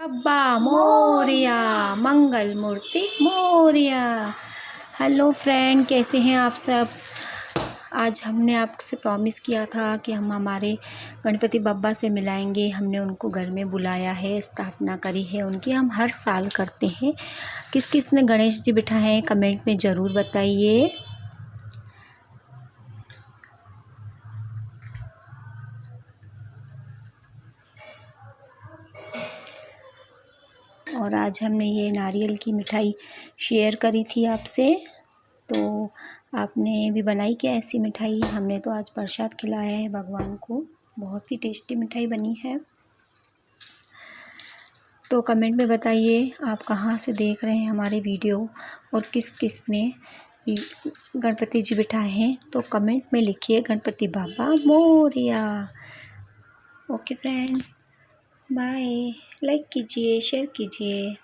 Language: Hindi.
अब्बा मोरिया, मंगल मूर्ति मोरिया। हेलो फ्रेंड, कैसे हैं आप सब। आज हमने आपसे प्रॉमिस किया था कि हम हमारे गणपति बप्पा से मिलाएंगे। हमने उनको घर में बुलाया है, स्थापना करी है उनकी। हम हर साल करते हैं। किस किस ने गणेश जी बिठाए हैं कमेंट में ज़रूर बताइए। और आज हमने ये नारियल की मिठाई शेयर करी थी आपसे, तो आपने भी बनाई क्या ऐसी मिठाई। हमने तो आज प्रसाद खिलाया है भगवान को। बहुत ही टेस्टी मिठाई बनी है। तो कमेंट में बताइए आप कहाँ से देख रहे हैं हमारे वीडियो और किस किस ने गणपति जी बिठाए हैं। तो कमेंट में लिखिए Ganpati Baba Morya. Okay friend, bye. Like कीजिए, शेयर कीजिए।